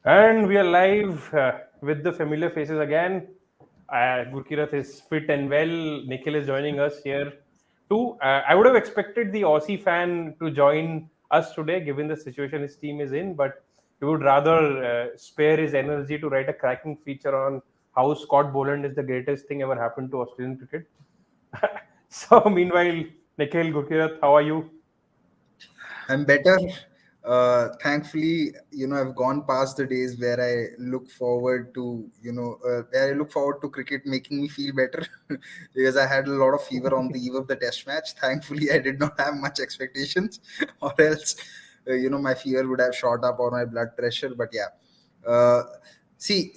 And we are live with the familiar faces again. Gurkirat is fit and well. Nikhil is joining us here too. I would have expected the Aussie fan to join us today, given the situation his team is in, but he would rather spare his energy to write a cracking feature on how Scott Boland is the greatest thing ever happened to Australian cricket. So, meanwhile, Nikhil, Gurkirat, how are you? I'm better. Thankfully, I've gone past the days where I look forward to, where I look forward to cricket making me feel better because I had a lot of fever on the eve of the test match. Thankfully, I did not have much expectations, or else, my fever would have shot up or my blood pressure. But yeah, see,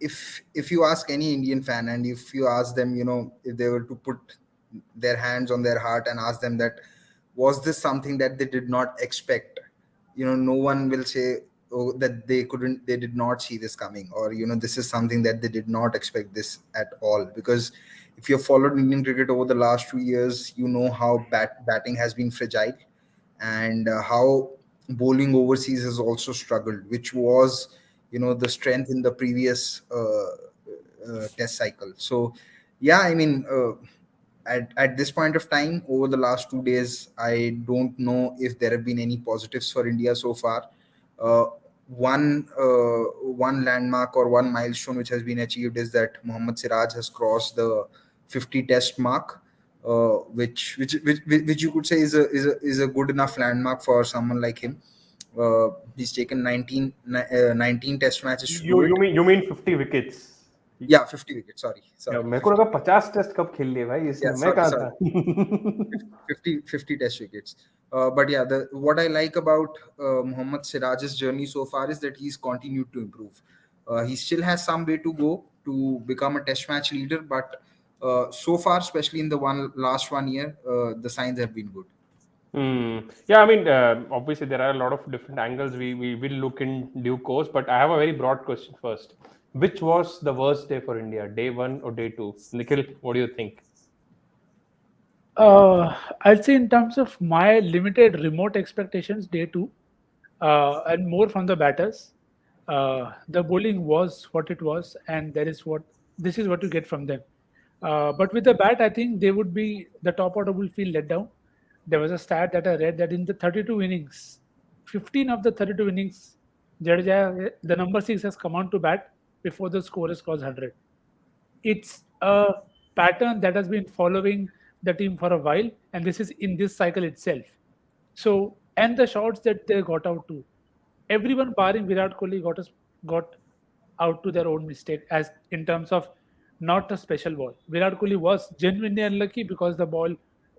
if you ask any Indian fan and if you ask them, if they were to put their hands on their heart and ask them that was this something that they did not expect, no one will say, oh, that they did not see this coming, or this is something that they did not expect this at all. Because if you've followed Indian cricket over the last 2 years, you know how batting has been fragile, and how bowling overseas has also struggled, which was the strength in the previous test cycle. So yeah, I mean, at this point of time, over the last 2 days, I don't know if there have been any positives for India so far. Uh, one landmark or one milestone which has been achieved is that Mohammad Siraj has crossed the 50 test mark, which you could say is a good enough landmark for someone like him. He's taken 19 test matches to You do you it. mean you mean 50 wickets? Yeah, 50 wickets. Sorry, या sorry, मेरे को 50. लगा 50 test कब खेल लिए भाई Yeah, इसने मैं sorry, कहाँ sorry. था 50 test wickets. But yeah, what I like about Mohammad Siraj's journey so far is that he's continued to improve. He still has some way to go to become a test match leader, but so far, especially in the last 1 year, the signs have been good. Yeah, I mean, obviously there are a lot of different angles we will look in due course, but I have a very broad question first. Which was the worst day for India, day one or day two? Nikhil, what do you think? I'd say in terms of my limited remote expectations, day two, and more from the batters. The bowling was what it was, and this is what you get from them. But with the bat, I think they would be the top order will feel let down. There was a stat that I read that in the 32 innings, 15 of the 32 innings, Jadeja, the number six has come on to bat before the score has crossed 100. It's a pattern that has been following the team for a while, and this is in this cycle itself. So, and the shots that they got out to, everyone barring Virat Kohli got out to their own mistake as in terms of not a special ball. Virat Kohli was genuinely unlucky because the ball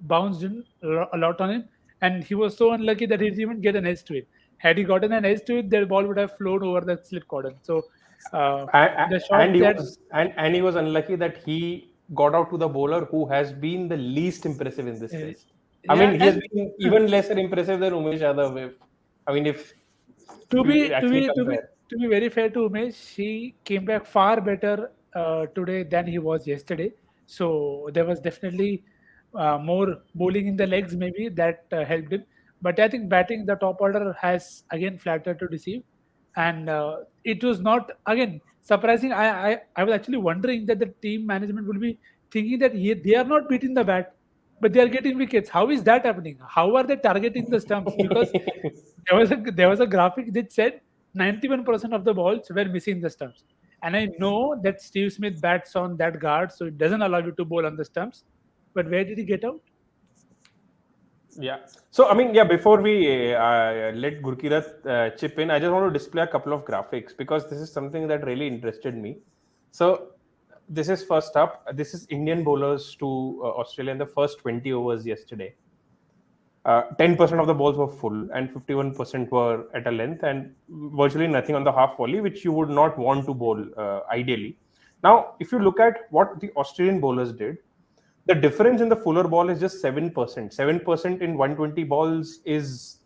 bounced in a lot on him, and he was so unlucky that he didn't even get an edge to it. Had he gotten an edge to it, the ball would have flown over the slip cordon. So the And shot that and he was unlucky that he got out to the bowler who has been the least impressive in this uh, test. I yeah, mean, he has and been even lesser impressive than Umesh Yadav. I mean, if to we be to actually be to be compare. to be very fair to Umesh, he came back far better today than he was yesterday. So there was definitely more bowling in the legs, maybe that helped him. But I think batting the top order has again flattered to deceive, and it was not again surprising. I was actually wondering that the team management will be thinking that they are not beating the bat, but they are getting wickets. How is that happening? How are they targeting the stumps? Because there was a graphic that said 91% of the balls were missing the stumps. And I know that Steve Smith bats on that guard, so it doesn't allow you to bowl on the stumps. But where did he get out? Yeah. So, I mean, yeah, before we let Gurkirat chip in, I just want to display a couple of graphics because this is something that really interested me. So, this is first up. This is Indian bowlers to Australia in the first 20 overs yesterday. 10% of the balls were full and 51% were at a length and virtually nothing on the half volley, which you would not want to bowl ideally. Now, if you look at what the Australian bowlers did, the difference in the fuller ball is just 7%. 7% in 120 balls is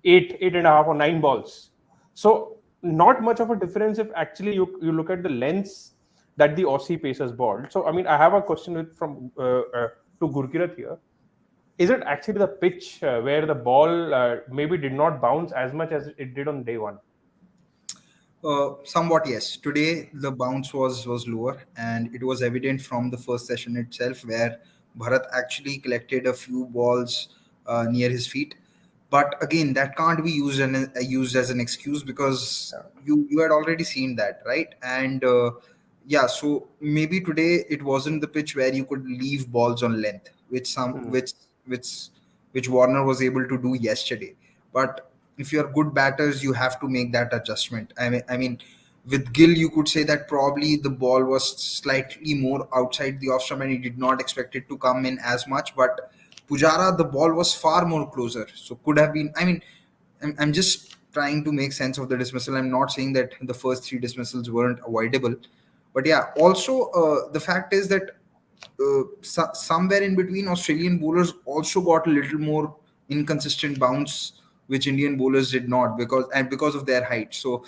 eight and a half or 9 balls. So not much of a difference if actually you look at the lengths that the Aussie pacers bowled. So I mean, I have a question from to Gurkirat here. Is it actually the pitch where the ball maybe did not bounce as much as it did on day one? Somewhat, yes. Today the bounce was lower, and it was evident from the first session itself, where Bharat actually collected a few balls near his feet. But again, that can't be used as an excuse, because you had already seen that, right? And yeah, so maybe today it wasn't the pitch where you could leave balls on length, Hmm. which which Warner was able to do yesterday. But if you're good batters, you have to make that adjustment. I mean, with Gill, you could say that probably the ball was slightly more outside the off stump, and he did not expect it to come in as much. But Pujara, the ball was far more closer, so could have been. I mean, I'm just trying to make sense of the dismissal. I'm not saying that the first three dismissals weren't avoidable, but yeah. Also, the fact is that somewhere in between, Australian bowlers also got a little more inconsistent bounce, which Indian bowlers did not, because of their height. So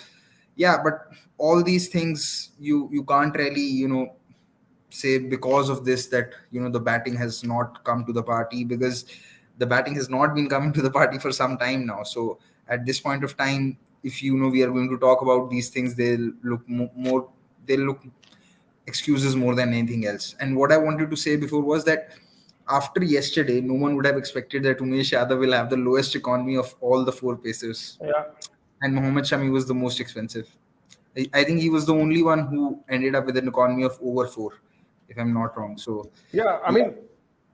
yeah, but all these things, you can't really, say because of this that the batting has not come to the party, because the batting has not been coming to the party for some time now. So at this point of time, if we are going to talk about these things, they'll look more, they'll look excuses more than anything else. And what I wanted to say before was that after yesterday, no one would have expected that Umesh Yadav will have the lowest economy of all the four pacers, Yeah. and Mohammad Shami was the most expensive. I think he was the only one who ended up with an economy of over four, if I'm not wrong. So, Yeah, I yeah. mean,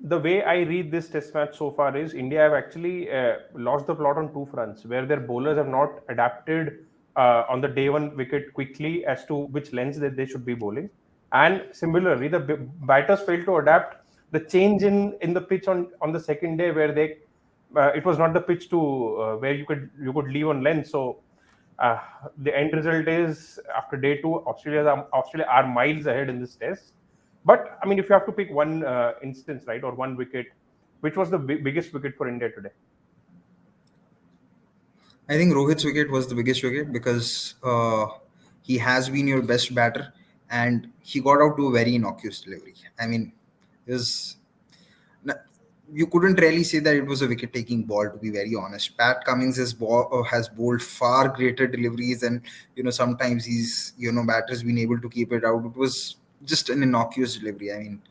the way I read this test match so far is India have actually lost the plot on two fronts, where their bowlers have not adapted on the day one wicket quickly as to which lengths that they should be bowling, and similarly, the batters failed to adapt the change in the pitch on the second day, where they it was not the pitch to where you could leave on length. So uh, the end result is after day two, Australia are miles ahead in this test. But I mean, if you have to pick one instance, right, or one wicket, which was the biggest wicket for India today? I think Rohit's wicket was the biggest wicket, because he has been your best batter, and he got out to a very innocuous delivery. I mean, it was you couldn't really say that it was a wicket taking ball, to be very honest. Pat Cummins has bowled far greater deliveries, and sometimes he's batters been able to keep it out. It was just an innocuous delivery. I mean,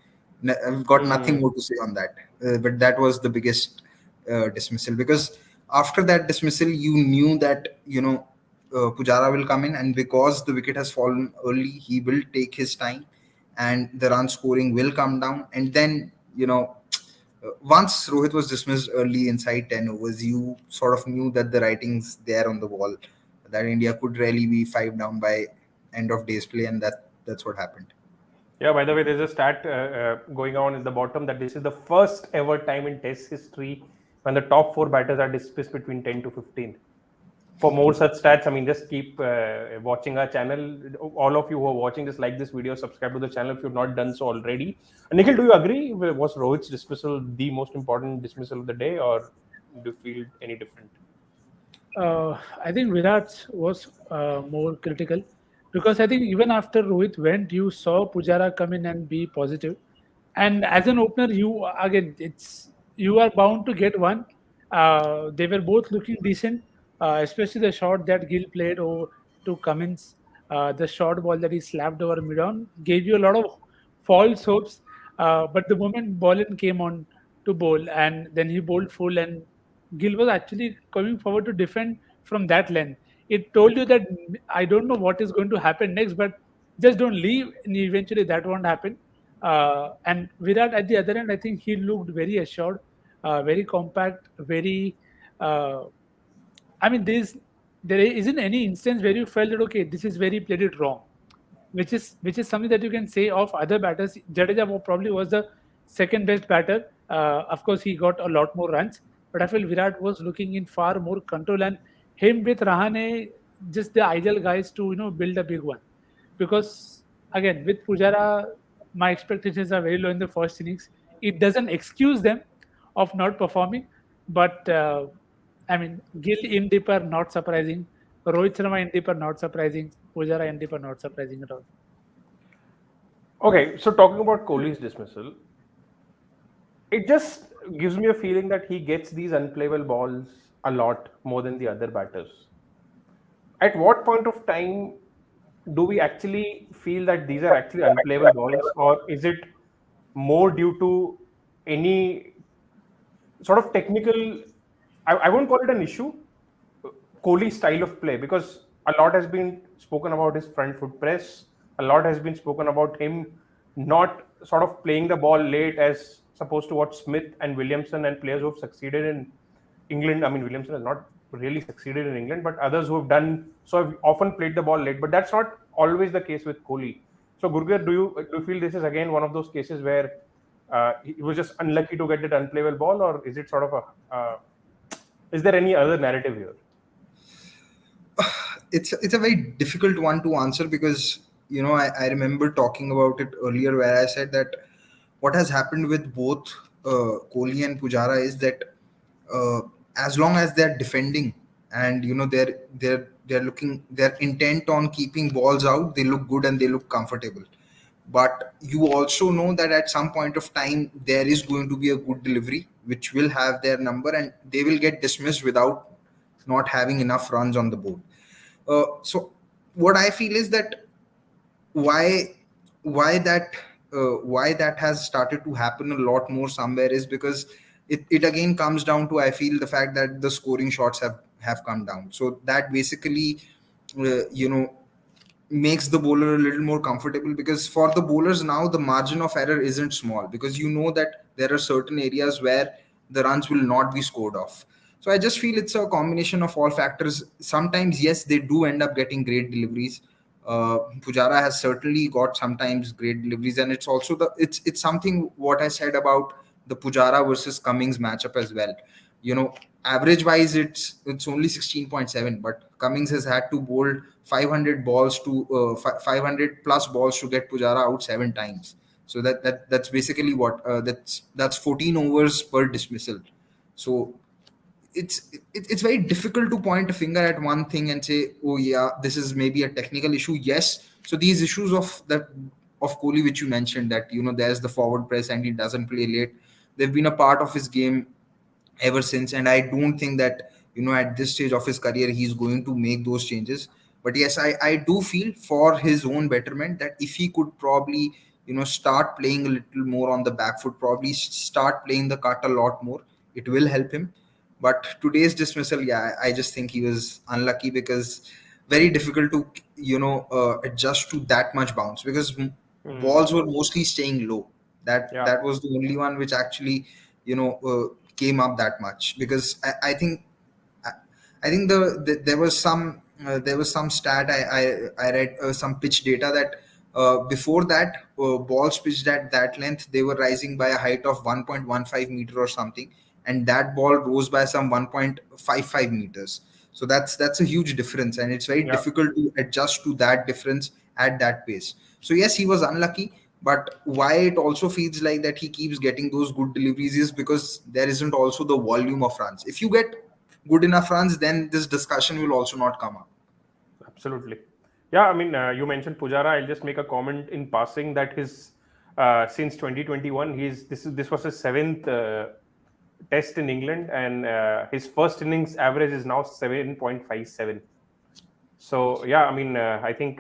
I've got nothing Hmm. more to say on that. But that was the biggest dismissal, because after that dismissal, you knew that Pujara will come in, and because the wicket has fallen early, he will take his time, and the run scoring will come down, and then once Rohit was dismissed early inside 10 overs, you sort of knew that the writing's there on the wall, that India could really be five down by end of day's play, and that's what happened. Yeah. By the way, there's a stat going on in the bottom that this is the first ever time in Test history when the top four batters are dismissed between 10 to 15. For more such stats, I mean, just keep watching our channel. All of you who are watching, just like this video, subscribe to the channel if you've not done so already. And Nikhil, do you agree? Was Rohit's dismissal the most important dismissal of the day, or do you feel any different? I think Virat was more critical because I think even after Rohit went, you saw Pujara come in and be positive. And as an opener, you again, it's you are bound to get one. They were both looking decent, especially the shot that Gill played over to Cummins. The short ball that he slapped over mid on gave you a lot of false hopes. But the moment Bolin came on to bowl, and then he bowled full, and Gill was actually coming forward to defend from that length. It told you that I don't know what is going to happen next, but just don't leave. And eventually, that won't happen. And Virat at the other end, I think he looked very assured, very compact, very. Uh, I mean, there isn't any instance where you felt that okay, this is where he played it wrong, which is something that you can say of other batters. Jadeja probably was the second best batter. Of course, he got a lot more runs, but I feel Virat was looking in far more control, and him with Rahane, just the ideal guys to build a big one. Because again, with Pujara, my expectations are very low in the first innings. It doesn't excuse them of not performing, but I mean, Gill in deeper, not surprising. Rohit Sharma in deeper, not surprising. Pujara in deeper, not surprising at all. Okay, so talking about Kohli's dismissal, it just gives me a feeling that he gets these unplayable balls a lot more than the other batters. At what point of time do we actually feel that these are actually unplayable balls, or is it more due to any sort of technical? I won't call it an issue, Kohli's style of play, because a lot has been spoken about his front foot press. A lot has been spoken about him not sort of playing the ball late as supposed to what Smith and Williamson and players who have succeeded in England. I mean, Williamson has not really succeeded in England, but others who have done so have often played the ball late. But that's not always the case with Kohli. So, Gurgar, do you feel this is again one of those cases where he was just unlucky to get that unplayable ball, or is it sort of a is there any other narrative here? It's a very difficult one to answer because I remember talking about it earlier where I said that what has happened with both Kohli and Pujara is that uh, as long as they're defending and they're intent on keeping balls out, they look good and they look comfortable. But you also know that at some point of time there is going to be a good delivery which will have their number and they will get dismissed without not having enough runs on the board. So what I feel is that why why that why that has started to happen a lot more somewhere is because it again comes down to, I feel, the fact that the scoring shots have come down. So that basically uh, you know makes the bowler a little more comfortable, because for the bowlers now the margin of error isn't small, because you know that there are certain areas where the runs will not be scored off. So I just feel it's a combination of all factors. Sometimes yes, they do end up getting great deliveries. Pujara has certainly got sometimes great deliveries, and it's also it's something what I said about the Pujara versus Cummings matchup as well. You know, average wise it's only 16.7, but Cummings has had to bowl 500 balls to 500 plus balls to get Pujara out 7 times. So that's basically what that's 14 overs per dismissal. So it's very difficult to point a finger at one thing and say, oh yeah, this is maybe a technical issue. Yes, so these issues of Kohli which you mentioned, that there's the forward press and he doesn't play late, they've been a part of his game ever since, and I don't think that at this stage of his career he's going to make those changes. But yes, I do feel for his own betterment that if he could probably start playing a little more on the back foot, probably start playing the cut a lot more, it will help him. But today's dismissal, yeah, I just think he was unlucky, because very difficult to adjust to that much bounce, because Hmm. balls were mostly staying low. Yeah. That was the only one which actually came up that much, because I, I think there was some stat I read, some pitch data that before that, balls pitched at that length, they were rising by a height of 1.15 meter or something, and that ball rose by some 1.55 meters. So that's a huge difference, and it's very Yeah. difficult to adjust to that difference at that pace. So yes, he was unlucky, but why it also feels like that he keeps getting those good deliveries is because there isn't also the volume of runs. If you get good enough runs, then this discussion will also not come up. Absolutely. Yeah, I mean, you mentioned Pujara. I'll just make a comment in passing that his since 2021, this was his seventh test in England, and his first innings average is now 7.57. So yeah, I mean, I think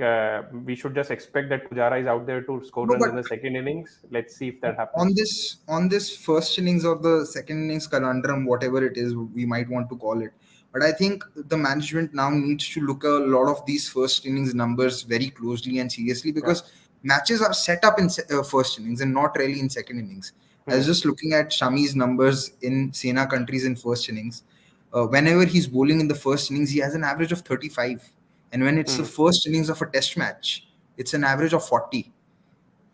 we should just expect that Pujara is out there to score No, runs but in the second innings. Let's see if that on happens. this first innings or the second innings conundrum, whatever it is we might want to call it, but I think the management now needs to look a lot of these first innings numbers very closely and seriously, Yeah. because matches are set up in first innings and not really in second innings. I was Hmm. just looking at Shami's numbers in Sena countries in first innings. Whenever he's bowling in the first innings, he has an average of 35, and when it's the Hmm. first innings of a test match, it's an average of 40.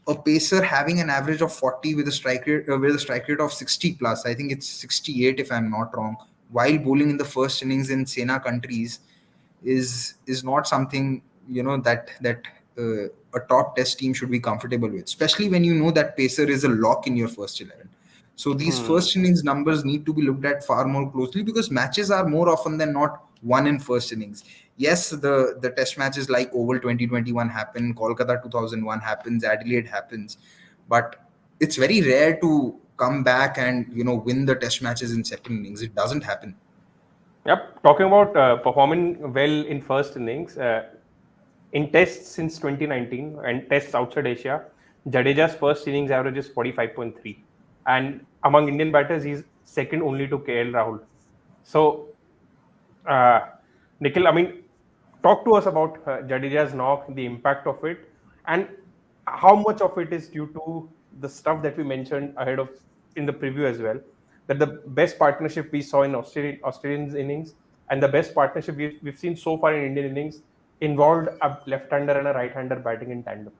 A pacer having an average of 40 with a strike rate of 60 plus, I think it's 68 if I'm not wrong, while bowling in the first innings in Sena countries, is not something a top test team should be comfortable with, especially when you know that pacer is a lock in your first 11. So these Hmm. first innings numbers need to be looked at far more closely, because matches are more often than not won in first innings. Yes, the test matches like Oval 2021 happen, Kolkata 2001 happens, Adelaide happens, but it's very rare to come back and win the test matches in second innings. It doesn't happen. Yep. Talking about performing well in first innings. In tests since 2019 and tests outside Asia, Jadeja's first innings average is 45.3. And among Indian batters, he's second only to KL Rahul. So, uh, Nikhil, I mean, talk to us about Jadeja's knock, the impact of it, and how much of it is due to the stuff that we mentioned ahead of in the preview as well. That the best partnership we saw in Australian's innings and the best partnership we've seen so far in Indian innings involved a left-hander and a right-hander batting in tandem.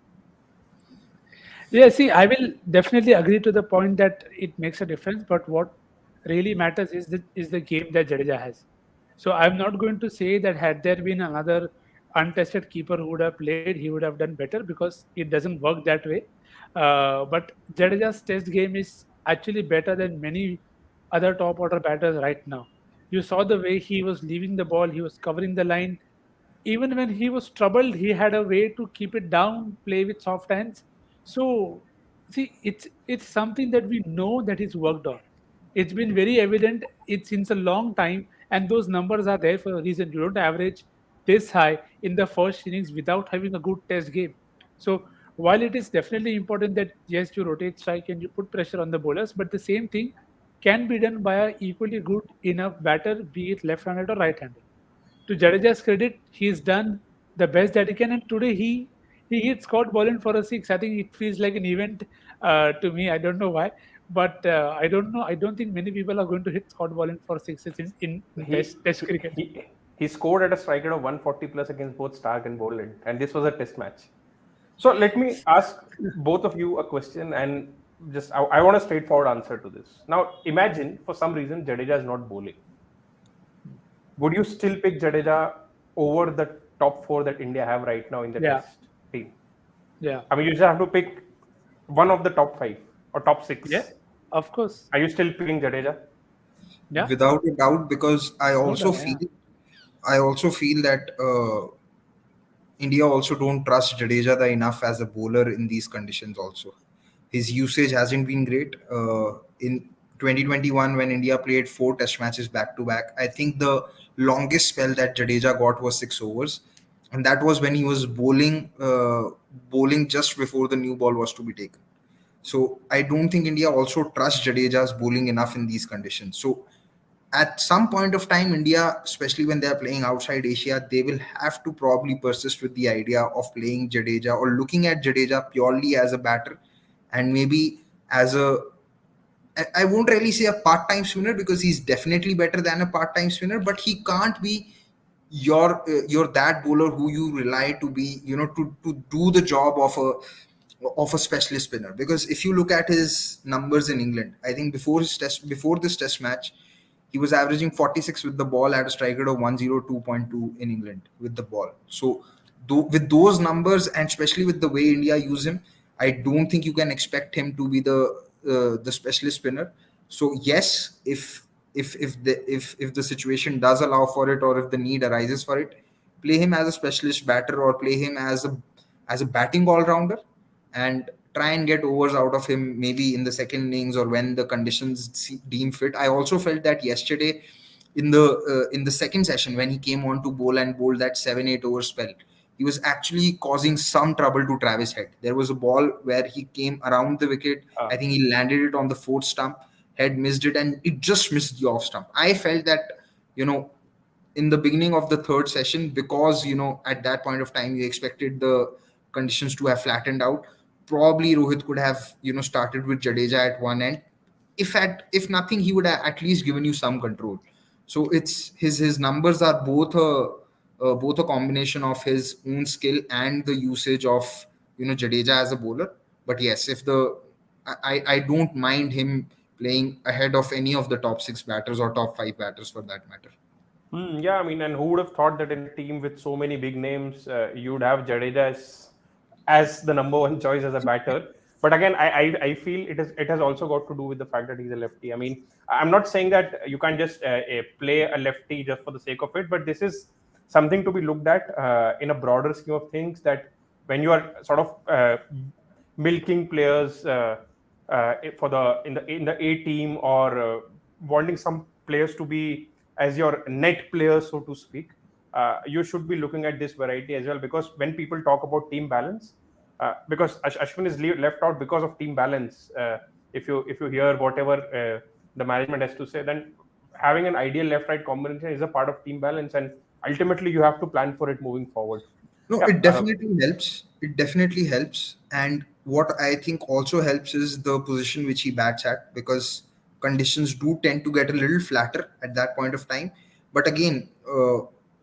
Yeah, see, I will definitely agree to the point that it makes a difference, but what really matters is the game that Jadeja has. So I'm not going to say that had there been another untested keeper who would have played, he would have done better because it doesn't work that way. But Jadeja's test game is actually better than many other top order batters right now. You saw the way he was leaving the ball, he was covering the line, even when he was troubled, he had a way to keep it down, play with soft hands. So, see, it's something that we know that is worked on. It's been very evident. It's since a long time, and those numbers are there for a reason. You don't average this high in the first innings without having a good test game. So, while it is definitely important that yes, you rotate strike and you put pressure on the bowlers, but the same thing can be done by a equally good enough batter, be it left-handed or right-handed. To Jadeja's credit, he's done the best that he can, and today he hit Scott Boland for a six. I think it feels like an event to me. I don't know why, but I don't know. I don't think many people are going to hit Scott Boland for sixes in He test he cricket. he scored at a strike rate of 140 plus against both Stark and Boland, and this was a test match. So let me ask both of you a question, and just I want a straightforward answer to this. Now, imagine for some reason Jadeja is not bowling. Would you still pick Jadeja over the top four that India have right now in the Yeah, test team? yeah, I mean, you just have to pick one of the top five or top yeah. six. Of course, Are you still picking Jadeja? yeah, Without a doubt, because no doubt. Yeah, I also feel that India also don't trust Jadeja enough as a bowler in these conditions. Also, his usage hasn't been great. In 2021, when India played four Test matches back to back, I think the longest spell that Jadeja got was 6 overs, and that was when he was bowling just before the new ball was to be taken. So I don't think India also trusts Jadeja's bowling enough in these conditions. So at some point of time, India, especially when they are playing outside Asia, they will have to probably persist with the idea of playing Jadeja or looking at Jadeja purely as a batter and maybe as a I won't really say a part-time spinner because he's definitely better than a part-time spinner, but he can't be your that bowler who you rely to be to do the job of a specialist spinner. Because if you look at his numbers in England, I think before this test match, he was averaging 46 with the ball at a strike rate of 102.2 in England with the ball. So with those numbers and especially with the way India use him, I don't think you can expect him to be the specialist spinner. So yes, if the situation does allow for it or if the need arises for it, play him as a specialist batter or play him as a batting all rounder and try and get overs out of him maybe in the second innings or when the conditions deem fit. I also felt that yesterday in the second session when he came on to bowl and bowl that 7-8 over spell, he was actually causing some trouble to Travis Head. There was a ball where he came around the wicket. I Uh, think he landed it on the fourth stump. Head missed it and it just missed the off stump. I felt that you know in the beginning of the third session, because at that point of time you expected the conditions to have flattened out, probably Rohit could have started with Jadeja at one end. If nothing, he would have at least given you some control. So it's his numbers are both a combination of his own skill and the usage of Jadeja as a bowler. But yes, if the I don't mind him playing ahead of any of the top six batters or top five batters for that matter. yeah, I mean, and who would have thought that in a team with so many big names, you'd have Jadeja as the number one choice as a batter. But again, I feel it has also got to do with the fact that he's a lefty. I mean, I'm not saying that you can't just play a lefty just for the sake of it, but this is something to be looked at in a broader scheme of things. That when you are sort of milking players for the A team or wanting some players to be as your net players, so to speak. you should be looking at this variety as well, because when people talk about team balance, because Ashwin is left out because of team balance. If you hear whatever the management has to say, then having an ideal left right combination is a part of team balance, and ultimately you have to plan for it moving forward. No, Yeah. it definitely helps. It definitely helps. And what I think also helps is the position which he bats at, because conditions do tend to get a little flatter at that point of time. But again,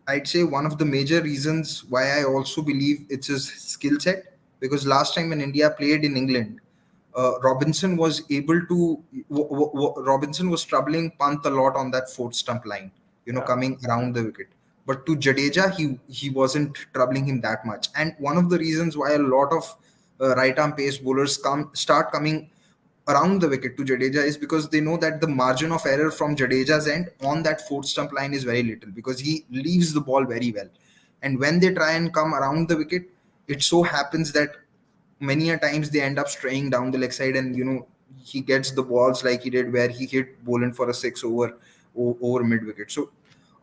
I'd say one of the major reasons why I also believe it's his skill set, because last time when India played in England, Robinson was able to. Robinson was troubling Pant a lot on that fourth stump line, Yeah. coming around the wicket. But to Jadeja, he wasn't troubling him that much. And one of the reasons why a lot of right arm pace bowlers start coming around the wicket to Jadeja is because they know that the margin of error from Jadeja's end on that fourth stump line is very little, because he leaves the ball very well. And when they try and come around the wicket, it so happens that many a times they end up straying down the leg side, and he gets the balls like he did where he hit Boland for a six over mid wicket. So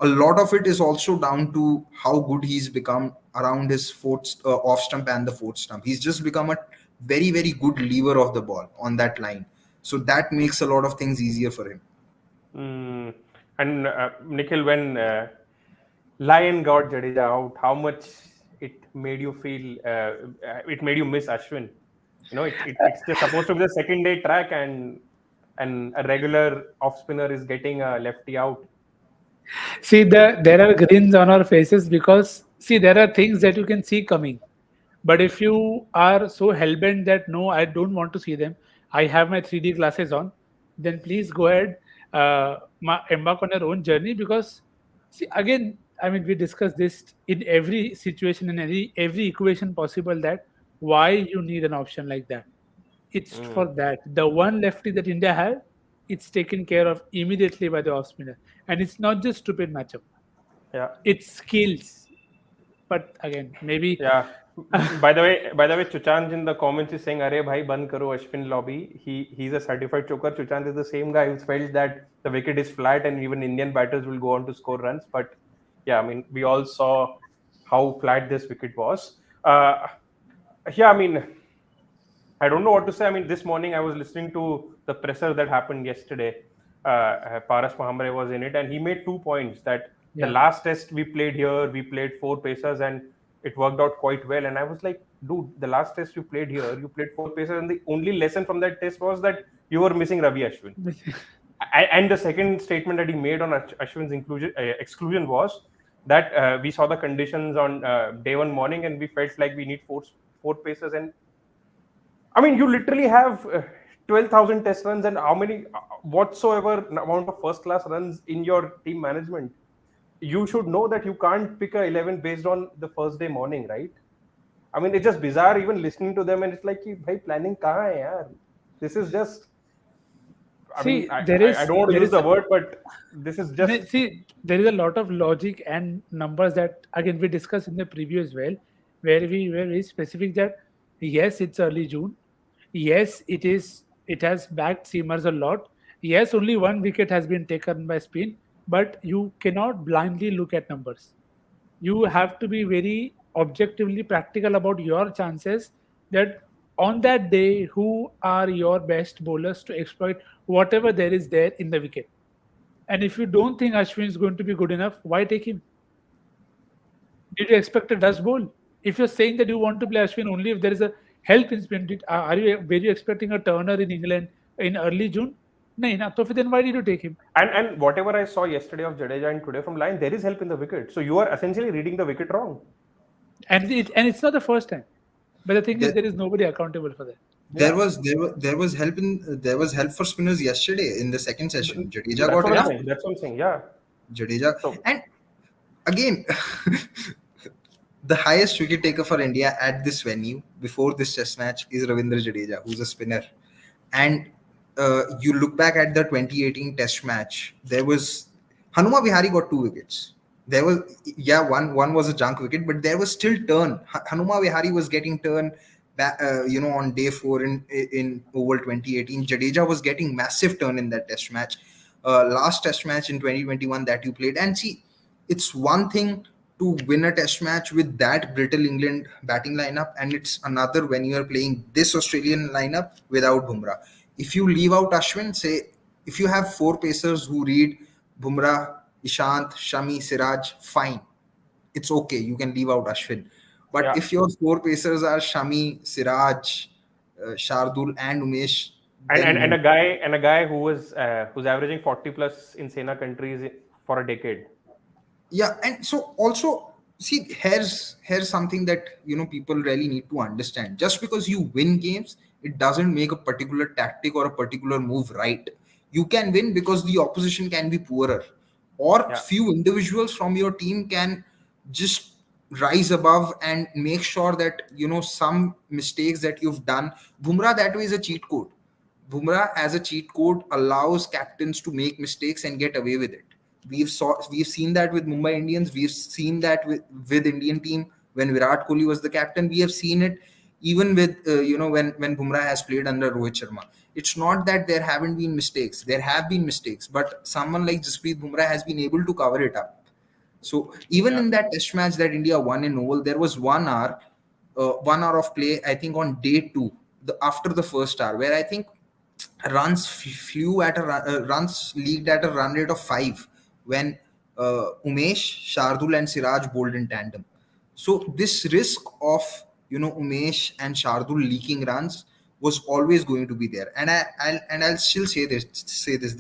a lot of it is also down to how good he's become around his fourth off stump and the fourth stump. He's just become a very very good lever of the ball on that line, so that makes a lot of things easier for him. Mm. And Nikhil, when Lion got Jadeja out, how much it made you feel? It made you miss Ashwin. It's just supposed to be the second day track, and a regular off spinner is getting a lefty out. See, there are grins on our faces because see there are things that you can see coming. But if you are so hellbent that no, I don't want to see them, I have my 3D glasses on, then please go ahead, embark on your own journey. Because see, again, I mean, we discuss this in every situation, in every equation possible, that why you need an option like that. It's Mm. for that. The one lefty that India had, it's taken care of immediately by the off spinner, and it's not just stupid matchup. Yeah. It's skills. But again, maybe. Yeah. By the way, Chuchanj in the comments is saying, "Arey bhai, ban karo Ashwin lobby." He's a certified choker. Chuchanj is the same guy who felt that the wicket is flat and even Indian batters will go on to score runs. But yeah, I mean, we all saw how flat this wicket was. Yeah, I mean, I don't know what to say. I mean, this morning I was listening to the presser that happened yesterday. Paras Mahamre was in it, and he made 2 points that the Yeah. last test we played here, we played four pacers, and it worked out quite well. And I was like, dude, the last test you played here, you played four pacers, and the only lesson from that test was that you were missing Ravi Ashwin. And the second statement that he made on Ashwin's exclusion was that we saw the conditions on day one morning, and we felt like we need four pacers. And I mean, you literally have 12,000 test runs and how many whatsoever amount of first class runs in your team management. You should know that you can't pick a 11 based on the first day morning, right? I mean, it's just bizarre even listening to them, and it's like, "Bhai, planning kahan hai, yaar? This is just." I mean, See, I, there I I is don't want to there use is the word, but this is just. see there is a lot of logic and numbers that again we discussed in the preview as well, where we were very specific that yes, it's early June. Yes, it has backed seamers a lot. Yes, only one wicket has been taken by spin, but you cannot blindly look at numbers. You have to be very objectively practical about your chances, that on that day who are your best bowlers to exploit whatever there is there in the wicket. And if you don't think Ashwin is going to be good enough, why take him? Did you expect a dust bowl? If you're saying that you want to play Ashwin only if there is a help in spin, were you expecting a Turner in England in early June? No, na. So then why did you take him? And whatever I saw yesterday of Jadeja and today from line, there is help in the wicket. So you are essentially reading the wicket wrong. And it's not the first time. But the thing is, There, there is nobody accountable for that. Yeah. there was help for spinners yesterday in the second session. Jadeja That's got what I'm Yeah. help. saying. That's what I'm saying. Yeah. Jadeja, So and again, the highest wicket taker for India at this venue before this test match is Ravindra Jadeja, who's a spinner. And you look back at the 2018 test match, there was Hanuma Vihari got two wickets. There was, yeah, one was a junk wicket, but there was still turn. Hanuma Vihari was getting turn back, on day four in Oval 2018. Jadeja was getting massive turn in that test match. Last test match in 2021 that you played. And see, it's one thing to win a test match with that brittle England batting lineup, and it's another when you are playing this Australian lineup without Bumrah. If you leave out Ashwin, say if you have four pacers who read Bumrah, Ishant, Shami, Siraj, fine. It's okay. You can leave out Ashwin. But Yeah. if your four pacers are Shami, Siraj, Shardul, and Umesh, And then and no. a guy who's averaging 40 plus in Sena countries for a decade. Yeah, and so also see, here's something that people really need to understand. Just because you win games, it doesn't make a particular tactic or a particular move right. You can win because the opposition can be poorer, or Yeah. few individuals from your team can just rise above and make sure that some mistakes that you've done. Bumrah that way is a cheat code. Bumrah as a cheat code allows captains to make mistakes and get away with it. We've seen that with Mumbai Indians. We've seen that with Indian team when Virat Kohli was the captain. We have seen it even with when Bumrah has played under Rohit Sharma. It's not that there haven't been mistakes. There have been mistakes, but someone like Jasprit Bumrah has been able to cover it up. So even Yeah. in that test match that India won in Oval, there was 1 hour, 1 hour of play. I think on day two, after the first hour, where I think runs leaked at a run rate of 5 when Umesh, Shardul, and Siraj bowled in tandem. So this risk of Umesh and Shardul leaking runs was always going to be there, and I'll still say this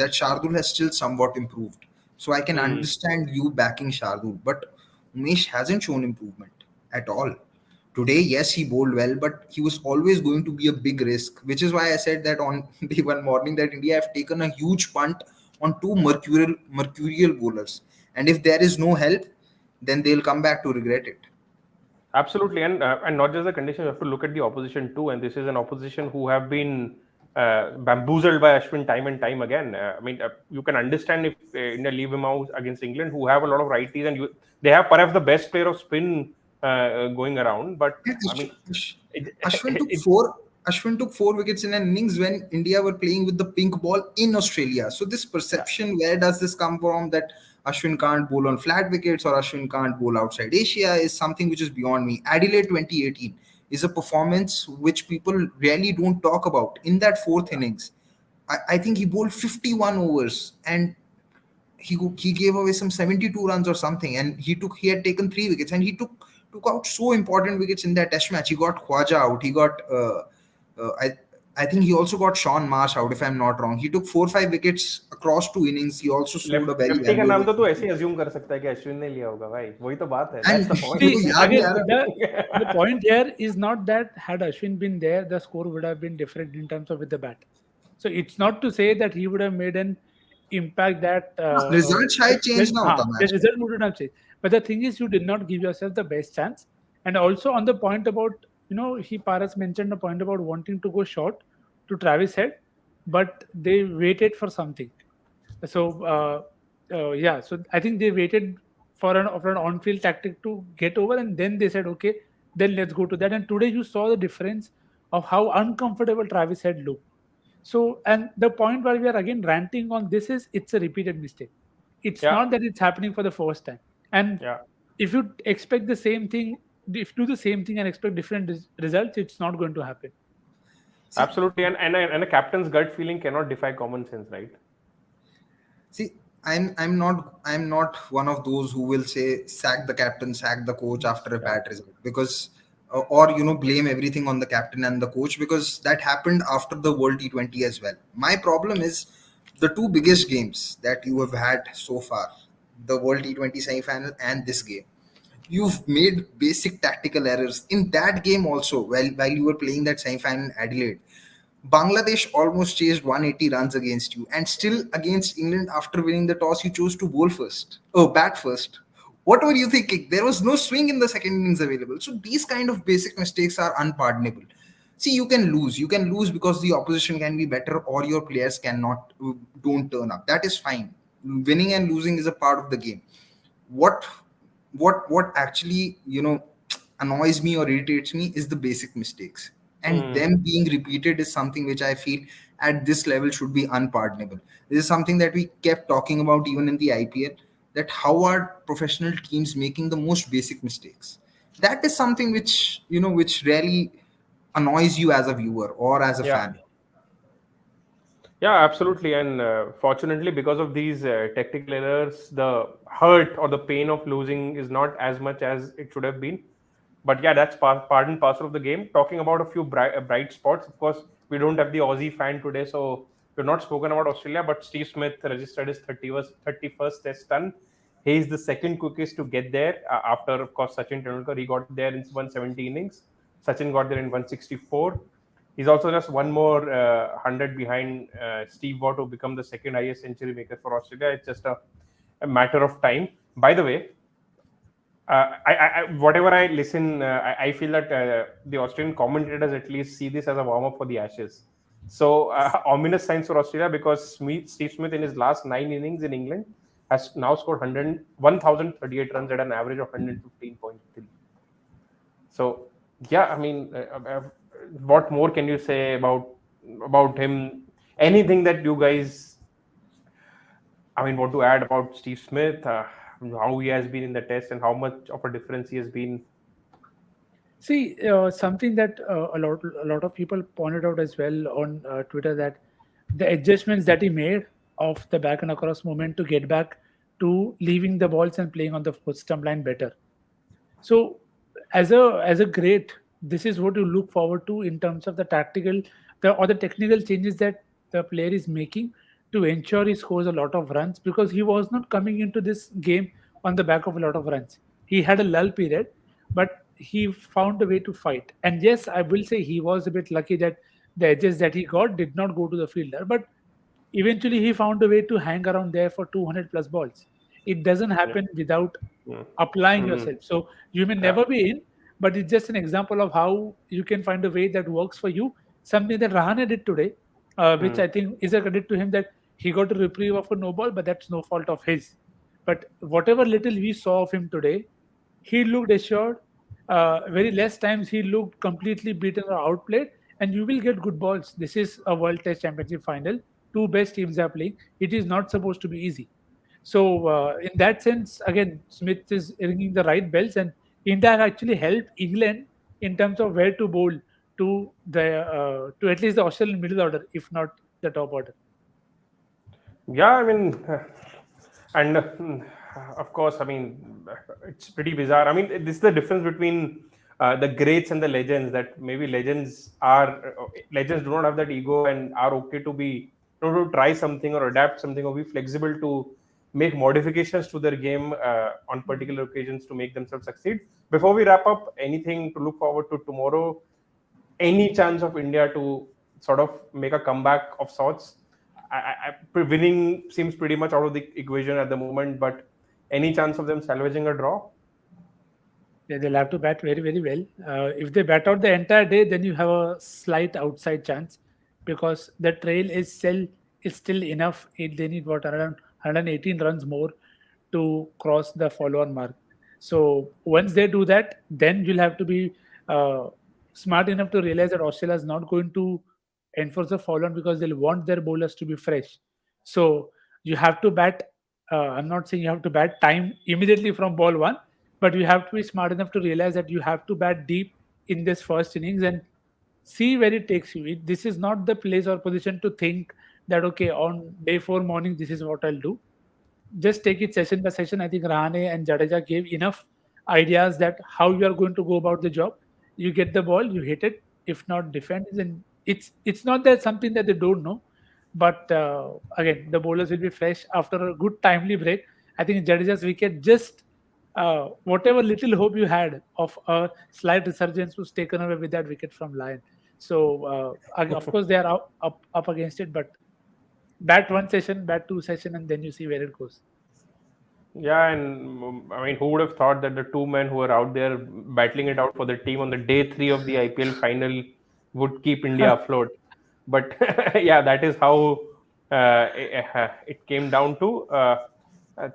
that Shardul has still somewhat improved. So I can Hmm. understand you backing Shardul, but Umesh hasn't shown improvement at all. Today, yes, he bowled well, but he was always going to be a big risk, which is why I said that on day one morning that India have taken a huge punt on two mercurial bowlers. And if there is no help, then they'll come back to regret it. Absolutely, and not just the condition. You have to look at the opposition too. And this is an opposition who have been bamboozled by Ashwin time and time again. I mean, you can understand if India leave him out against England, who have a lot of righties, and they have perhaps the best player of spin going around. But And I mean, it, Ashwin took it, four. Ashwin took 4 wickets in an innings when India were playing with the pink ball in Australia. So this yeah, perception, where does this come from that Ashwin can't bowl on flat wickets or Ashwin can't bowl outside Asia is something which is beyond me. Adelaide 2018 is a performance which people really don't talk about. In that fourth innings, I think he bowled 51 overs and he gave away some 72 runs or something, and he had taken 3 wickets, and he took out so important wickets in that test match. He got Khwaja out. He got I think he also got Sean Marsh out, if I'm not wrong. He took 4 5 wickets across 2 innings. He also scored a very lefty का नाम valuable तो ऐसे century. ही assume कर सकता है कि अश्विन ने लिया होगा भाई वही तो बात है And दैट्स द मेरे को See, याद नहीं again, आ रहा. the point here is not that had Ashwin been there, the score would have been different in terms of with the bat. So it's not to say that he would have made an impact that Result शायद change ना होता the match में. result would not change. But the thing is, you did not give yourself the best chance. And also on the point about, Paras mentioned a point about wanting to go short to Travis Head, but they waited for something. So yeah, so I think they waited for an on-field tactic to get over, and then they said, okay, then let's go to that. And today you saw the difference of how uncomfortable Travis had looked. So, and the point where we are again ranting on this is it's a repeated mistake. It's yeah, not that it's happening for the first time. And yeah. if you expect the same thing, if you do the same thing and expect different results, it's not going to happen. See, Absolutely, and a captain's gut feeling cannot defy common sense, right? See, I'm not one of those who will say sack the captain, sack the coach after a Yeah, bad result, because or blame everything on the captain and the coach, because that happened after the World T20 as well. My problem is the two biggest games that you have had so far, the World T20 semi-final and this game. You've made basic tactical errors in that game also. While you were playing that semi-final in Adelaide, Bangladesh almost chased 180 runs against you, and still against England, after winning the toss, you chose to bowl first. Oh, bat first. What were you thinking? There was no swing in the second innings available. So these kind of basic mistakes are unpardonable. See, you can lose. You can lose because the opposition can be better, or your players cannot don't turn up. That is fine. Winning and losing is a part of the game. What what actually annoys me or irritates me is the basic mistakes, and Hmm. them being repeated is something which I feel at this level should be unpardonable. This is something that we kept talking about even in the IPL. that how are professional teams making the most basic mistakes. That is something which, which really annoys you as a viewer or as a Yeah. fan. Yeah, absolutely. And fortunately, because of these technical errors, the hurt or the pain of losing is not as much as it should have been. But yeah, that's part and parcel of the game. Talking about a few bright spots, of course, we don't have the Aussie fan today, so we've not spoken about Australia. But Steve Smith registered his 31st Test run. He is the second quickest to get there after, of course, Sachin Tendulkar. He got there in 170 innings. Sachin got there in 164. He's also just one more 100 behind Steve Watt to become the second highest century maker for Australia. It's just a matter of time. By the way, whatever I listen, I feel that the Australian commentators at least see this as a warm up for the Ashes. So ominous signs for Australia because Steve Smith in his last 9 innings in England has now scored 1,038 runs at an average of 115.3. So yeah, I mean, what more can you say about him? Anything that you guys, I mean, want to add about Steve Smith, how he has been in the test, and how much of a difference he has been? See, something that a lot of people pointed out as well on Twitter, that the adjustments that he made of the back and across movement to get back to leaving the balls and playing on the foot stump line better. So, as a great, this is what you look forward to in terms of the tactical, the technical changes that the player is making to ensure he scores a lot of runs, because he was not coming into this game on the back of a lot of runs. He had a lull period, but he found a way to fight. And yes, I will say he was a bit lucky that the edges that he got did not go to the fielder, but eventually he found a way to hang around there for 200 plus balls. It doesn't Yeah. happen without Mm. applying Mm. yourself. So you may Yeah. never be in, but it's just an example of how you can find a way that works for you. Something that Rahane did today, which Mm. I think is a credit to him, that he got a reprieve of a no ball, but that's no fault of his. But whatever little we saw of him today, he looked assured. Very less times he looked completely beaten or outplayed, and you will get good balls. This is a World Test Championship final. Two best teams are playing. It is not supposed to be easy. So in that sense, again, Smith is ringing the right bells, and India actually helped England in terms of where to bowl to at least the Australian middle order, if not the top order. Yeah, I mean, and of course, I mean, it's pretty bizarre. I mean, this is the difference between the greats and the legends. That maybe legends do not have that ego and are okay to be, to try something or adapt something or be flexible to make modifications to their game on particular occasions to make themselves succeed. Before we wrap up, anything to look forward to tomorrow? Any chance of India to sort of make a comeback of sorts? Winning seems pretty much out of the equation at the moment, but any chance of them salvaging a draw? Yeah, they'll have to bat very, very well. If they bat out the entire day, then you have a slight outside chance, because the trail is still enough. They need what, around 118 runs more to cross the follow-on mark. So once they do that, then you'll have to be uh, smart enough to realize that Australia is not going to enforce the follow-on, because they'll want their bowlers to be fresh. So you have to bat. I'm not saying you have to bat time immediately from ball one, but you have to be smart enough to realize that you have to bat deep in this first innings and see where it takes you. This is not the place or position to think that, okay, on day four morning, this is what I'll do. Just take it session by session. I think Rahane and Jadeja gave enough ideas that how you are going to go about the job. You get the ball, you hit it. If not, defend. Then it's not that something that they don't know, but again, the bowlers will be fresh after a good timely break. I think Jadeja's wicket, just whatever little hope you had of a slight resurgence, was taken away with that wicket from Lyon. So of course they are up against it, but bat one session, bat two session, and then you see where it goes. Yeah, and I mean, who would have thought that the two men who are out there battling it out for the team on the day three of the IPL final would keep India afloat? But yeah, that is how it came down to.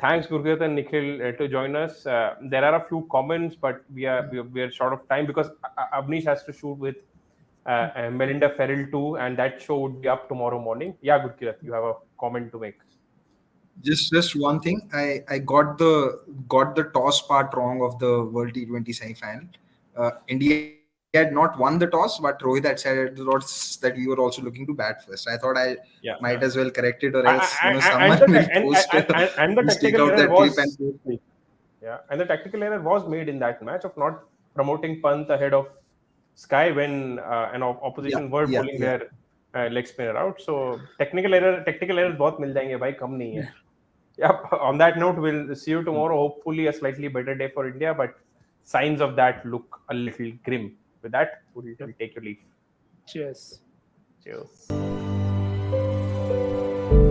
Thanks, Gurgat and Nikhil, to join us. There are a few comments, but we are short of time because Avnish has to shoot with Melinda Ferrell too, and that show would be up tomorrow morning. Yeah, Gurkirat, you have a comment to make. just one thing. I got the toss part wrong of the World T20 semi-final. India had not won the toss, but Rohit had said at the odds that we were also looking to bat first. I thought I Yeah. might as well correct it, or else someone And will post and the will take technical out error that clip and was, yeah, and the tactical error was made in that match of not promoting Pant ahead of Sky when yeah, opposition were yeah, bowling yeah. their leg spinner out. So technical errors बहुत मिल जाएंगे भाई, कम नहीं है. Yep. On that note, we'll see you tomorrow. Hopefully, a slightly better day for India, but signs of that look a little grim. With that, we'll Yep. take your leave. Cheers. Cheers.